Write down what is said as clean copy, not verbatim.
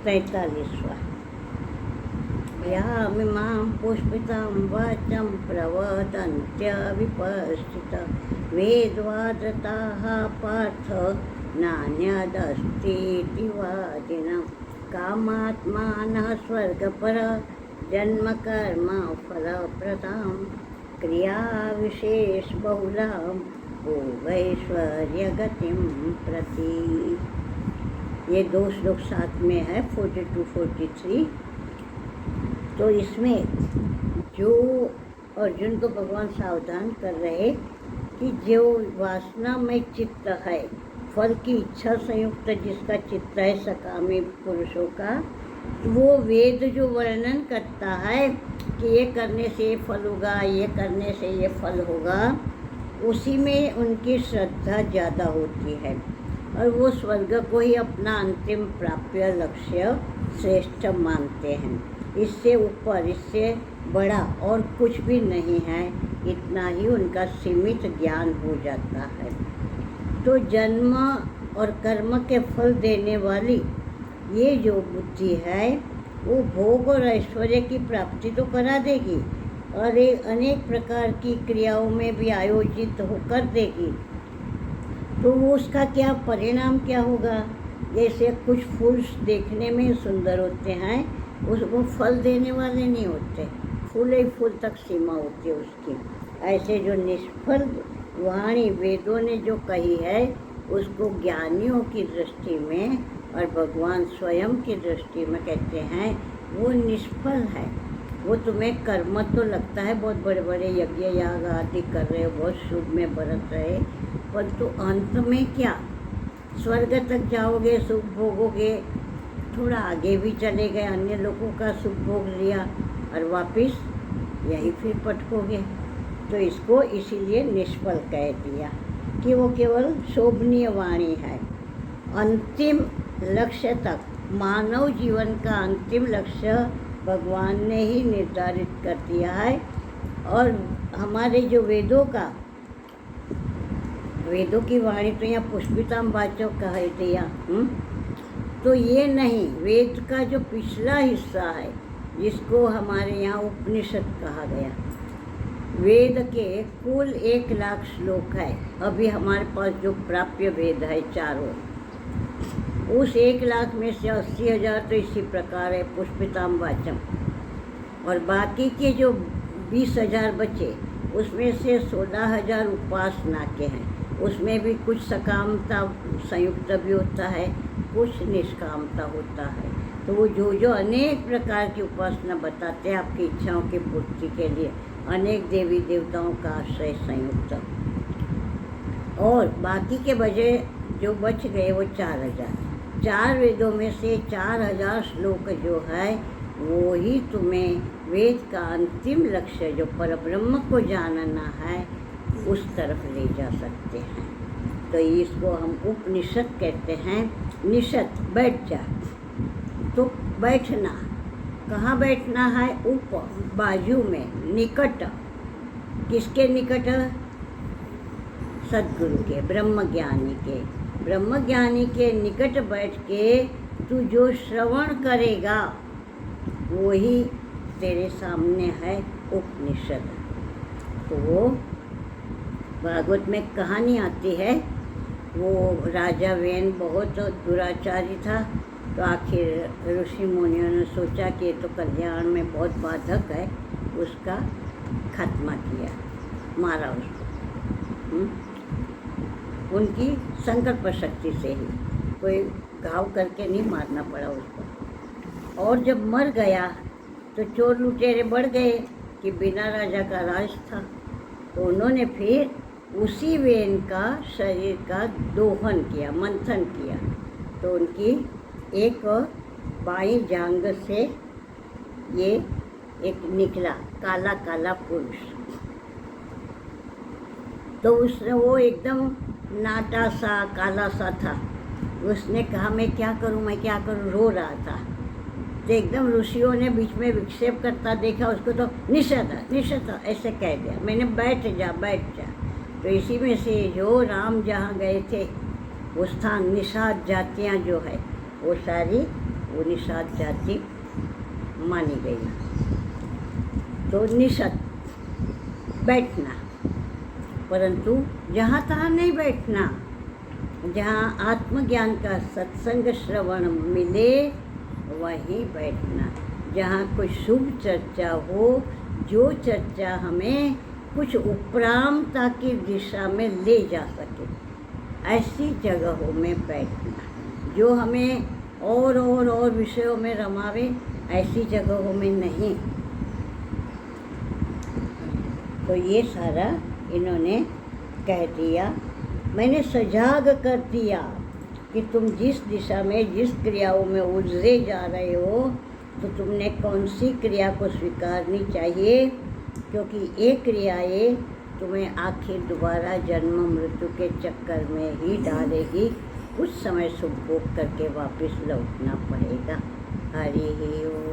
43वां। यामिमां पुष्पितां वाचं प्रवदन्त्य विपश्चिता वेदवादताः पार्थ नान्यदस्तीति वादिनां कामात्मानः स्वर्गपर जन्मकर्म फलप्रदां क्रियाविशेषबहुलां भोगैश्वर्यगतिं प्रति। ये दो श्लोक साथ में है 42-43। तो इसमें जो अर्जुन को भगवान सावधान कर रहे कि जो वासना में चित्त है, फल की इच्छा संयुक्त जिसका चित्त है सकामी पुरुषों का, वो वेद जो वर्णन करता है कि ये करने से ये फल होगा, ये करने से ये फल होगा, उसी में उनकी श्रद्धा ज़्यादा होती है और वो स्वर्ग को ही अपना अंतिम प्राप्य लक्ष्य श्रेष्ठ मानते हैं। इससे ऊपर, इससे बड़ा और कुछ भी नहीं है, इतना ही उनका सीमित ज्ञान हो जाता है। तो जन्म और कर्म के फल देने वाली ये जो बुद्धि है वो भोग और ऐश्वर्य की प्राप्ति तो करा देगी और एक अनेक प्रकार की क्रियाओं में भी आयोजित होकर देगी। तो वो उसका क्या परिणाम क्या होगा? जैसे कुछ फूल देखने में सुंदर होते हैं, उसको फल देने वाले नहीं होते, फूल ही फूल तक सीमा होती है उसकी। ऐसे जो निष्फल वाणी वेदों ने जो कही है उसको ज्ञानियों की दृष्टि में और भगवान स्वयं की दृष्टि में कहते हैं वो निष्फल है। वो तुम्हें कर्म तो लगता है बहुत बड़े बड़े यज्ञ याग आदि कर रहे हो, बहुत शुभ में बरत रहे, परंतु अंत में क्या? स्वर्ग तक जाओगे, सुख भोगोगे, थोड़ा आगे भी चले गए, अन्य लोगों का सुख भोग लिया और वापस यही फिर पटकोगे। तो इसको इसीलिए निष्फल कह दिया कि वो केवल शोभनीय वाणी है। अंतिम लक्ष्य तक, मानव जीवन का अंतिम लक्ष्य भगवान ने ही निर्धारित कर दिया है। और हमारे जो वेदों की वाणी तो यहाँ पुष्पिताम वाचो कह दिया। तो ये नहीं, वेद का जो पिछला हिस्सा है जिसको हमारे यहाँ उपनिषद कहा गया, वेद के कुल 1 लाख श्लोक है। अभी हमारे पास जो प्राप्य वेद है चारों, उस 1 लाख में से 80,000 तो इसी प्रकार है पुष्पिताम वाचम, और बाकी के जो 20,000 बचे उसमें से 16,000 उपासना के हैं। उसमें भी कुछ सकामता संयुक्त भी होता है, कुछ निष्कामता होता है। तो वो जो अनेक प्रकार की उपासना बताते हैं आपकी इच्छाओं की पूर्ति के लिए, अनेक देवी देवताओं का आश्रय संयुक्त, और बाकी के बजे जो बच गए वो 4,000। 4 वेदों में से 4,000 श्लोक जो है वो ही तुम्हें वेद का अंतिम लक्ष्य जो परब्रह्म को जानना है उस तरफ ले जा सकते हैं। तो इसको हम उपनिषद कहते हैं। निषद बैठ जा, तो बैठना, कहाँ बैठना है? ऊपर, बाजू में, निकट। किसके निकट? सद्गुरु के, ब्रह्मज्ञानी के निकट बैठ के तू जो श्रवण करेगा वही तेरे सामने है उपनिषद। तो वो भागवत में कहानी आती है, वो राजा वेन बहुत दुराचारी था, तो आखिर ऋषि मुनियों ने सोचा कि तो कल्याण में बहुत बाधक है, उसका खात्मा किया, मारा उसको। उनकी संकल्प शक्ति से ही, कोई घाव करके नहीं मारना पड़ा उसको। और जब मर गया तो चोर लुटेरे बढ़ गए कि बिना राजा का राज था, तो उन्होंने फिर उसी वेन का शरीर का दोहन किया, मंथन किया, तो उनकी एक बाईं जांघ से ये एक निकला काला काला पुरुष। तो उसने, वो एकदम नाटा सा काला सा था। उसने कहा मैं क्या करूं, रो रहा था। तो एकदम ऋषियों ने बीच में विक्षेप करता देखा उसको, तो निषद ऐसे कह दिया, मैंने बैठ जा। तो इसी में से जो राम जहाँ गए थे वो स्थान, निषाद जातियाँ जो है वो सारी वो निषाद जाति मानी गई। तो निषद बैठना, परंतु जहाँ तहाँ नहीं बैठना, जहाँ आत्मज्ञान का सत्संग श्रवण मिले वहीं बैठना, जहाँ कोई शुभ चर्चा हो, जो चर्चा हमें कुछ उपरामता की दिशा में ले जा सके, ऐसी जगहों में बैठना। जो हमें और विषयों में रमावे, ऐसी जगहों में नहीं। तो ये सारा इन्होंने कह दिया, मैंने सजाग कर दिया कि तुम जिस दिशा में, जिस क्रियाओं में उलझे जा रहे हो, तो तुमने कौन सी क्रिया को स्वीकारनी चाहिए, क्योंकि ये क्रियाएं तुम्हें आखिर दोबारा जन्म मृत्यु के चक्कर में ही डालेगी। कुछ समय सुख भोग करके वापस लौटना पड़ेगा। हरि ओम।